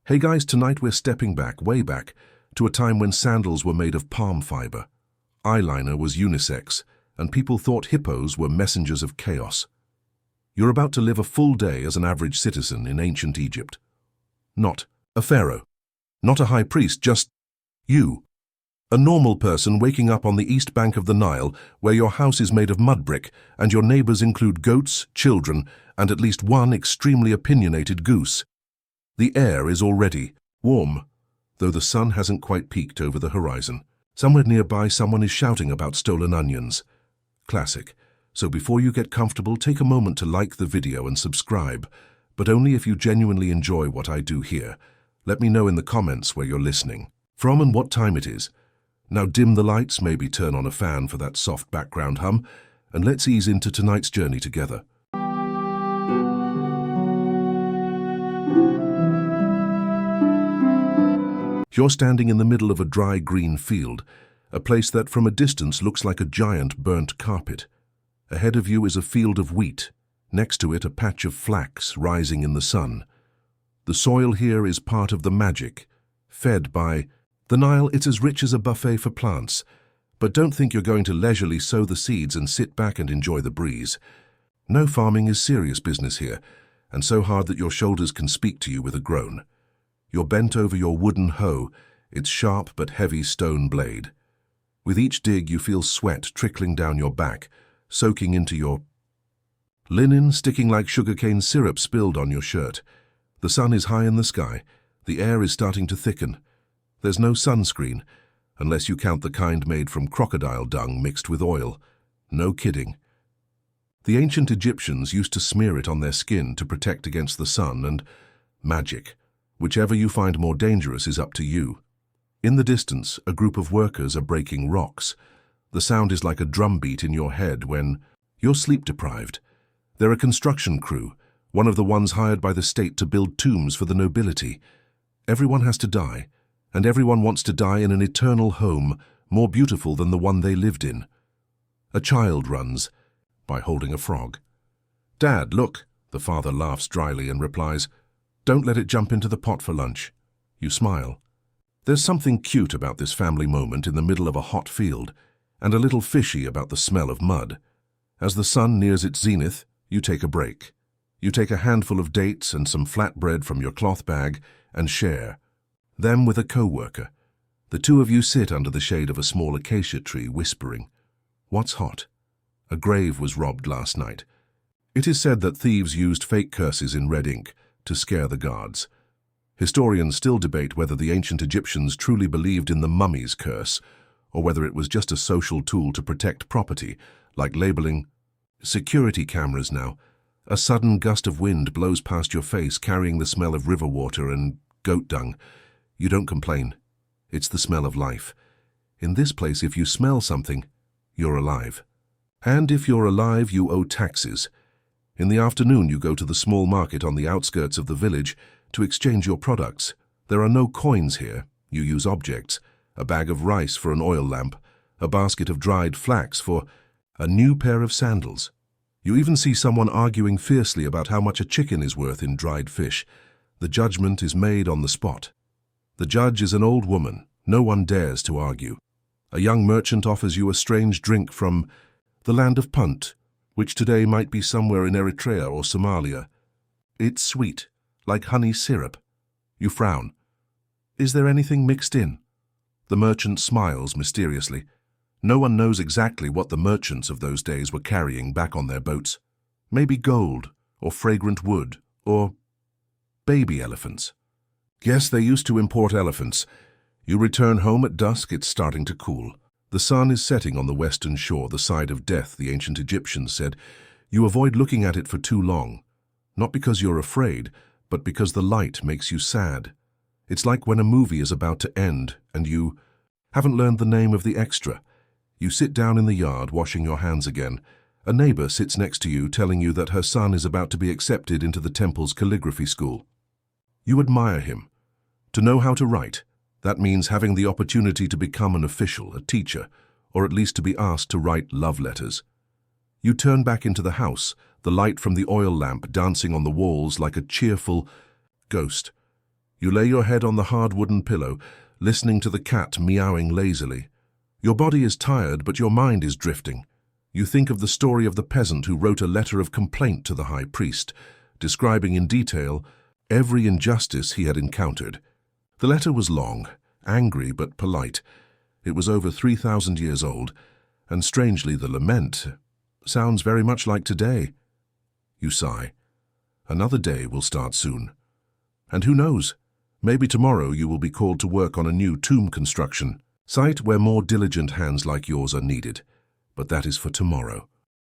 Hey guys, tonight we're stepping back, way back, to a time when sandals were made of palm fiber, eyeliner was unisex, and people thought hippos were messengers of chaos. You're about to live a full day as an average citizen in ancient Egypt. Not a pharaoh, not a high priest, just you. A normal person waking up on the east bank of the Nile, where your house is made of mud brick, and your neighbors include goats, children, and at least one extremely opinionated goose. The air is already warm, though the sun hasn't quite peaked over the horizon. Somewhere nearby, someone is shouting about stolen onions. Classic. So before you get comfortable, take a moment to like the video and subscribe, but only if you genuinely enjoy what I do here. Let me know in the comments where you're listening from and what time it is. Now dim the lights, maybe turn on a fan for that soft background hum, and let's ease into tonight's journey together. You're standing in the middle of a dry green field, a place that from a distance looks like a giant burnt carpet. Ahead of you is a field of wheat, next to it a patch of flax rising in the sun. The soil here is part of the magic, fed by the Nile. It's as rich as a buffet for plants, but don't think you're going to leisurely sow the seeds and sit back and enjoy the breeze. No, farming is serious business here, and so hard that your shoulders can speak to you with a groan. You're bent over your wooden hoe, its sharp but heavy stone blade. With each dig you feel sweat trickling down your back, soaking into your linen, sticking like sugarcane syrup spilled on your shirt. The sun is high in the sky. The air is starting to thicken. There's no sunscreen, unless you count the kind made from crocodile dung mixed with oil. No kidding. The ancient Egyptians used to smear it on their skin to protect against the sun, and magic. Whichever you find more dangerous is up to you. In the distance, a group of workers are breaking rocks. The sound is like a drumbeat in your head when you're sleep-deprived. They're a construction crew, one of the ones hired by the state to build tombs for the nobility. Everyone has to die, and everyone wants to die in an eternal home, more beautiful than the one they lived in. A child runs by holding a frog. "Dad, look," the father laughs dryly and replies, "Don't let it jump into the pot for lunch." You smile. There's something cute about this family moment in the middle of a hot field, and a little fishy about the smell of mud. As the sun nears its zenith, you take a break. You take a handful of dates and some flatbread from your cloth bag and share them with a co-worker. The two of you sit under the shade of a small acacia tree, whispering. What's hot? A grave was robbed last night. It is said that thieves used fake curses in red ink to scare the guards. Historians still debate whether the ancient Egyptians truly believed in the mummy's curse, or whether it was just a social tool to protect property, like labeling security cameras now. A sudden gust of wind blows past your face, carrying the smell of river water and goat dung. You don't complain. It's the smell of life. In this place, if you smell something, you're alive. And if you're alive, you owe taxes. In the afternoon, you go to the small market on the outskirts of the village to exchange your products. There are no coins here. You use objects. A bag of rice for an oil lamp, a basket of dried flax for a new pair of sandals. You even see someone arguing fiercely about how much a chicken is worth in dried fish. The judgment is made on the spot. The judge is an old woman. No one dares to argue. A young merchant offers you a strange drink from the land of Punt, which today might be somewhere in Eritrea or Somalia. It's sweet, like honey syrup. You frown. Is there anything mixed in? The merchant smiles mysteriously. No one knows exactly what the merchants of those days were carrying back on their boats. Maybe gold, or fragrant wood, or baby elephants. Yes, they used to import elephants. You return home at dusk. It's starting to cool. The sun is setting on the western shore, the side of death, the ancient Egyptians said. You avoid looking at it for too long. Not because you're afraid, but because the light makes you sad. It's like when a movie is about to end and you haven't learned the name of the extra. You sit down in the yard, washing your hands again. A neighbor sits next to you, telling you that her son is about to be accepted into the temple's calligraphy school. You admire him. To know how to write, that means having the opportunity to become an official, a teacher, or at least to be asked to write love letters. You turn back into the house, the light from the oil lamp dancing on the walls like a cheerful ghost. You lay your head on the hard wooden pillow, listening to the cat meowing lazily. Your body is tired, but your mind is drifting. You think of the story of the peasant who wrote a letter of complaint to the high priest, describing in detail every injustice he had encountered. The letter was long, angry but polite. It was over 3,000 years old, and strangely the lament sounds very much like today. You sigh. Another day will start soon. And who knows, maybe tomorrow you will be called to work on a new tomb construction site where more diligent hands like yours are needed. But that is for tomorrow.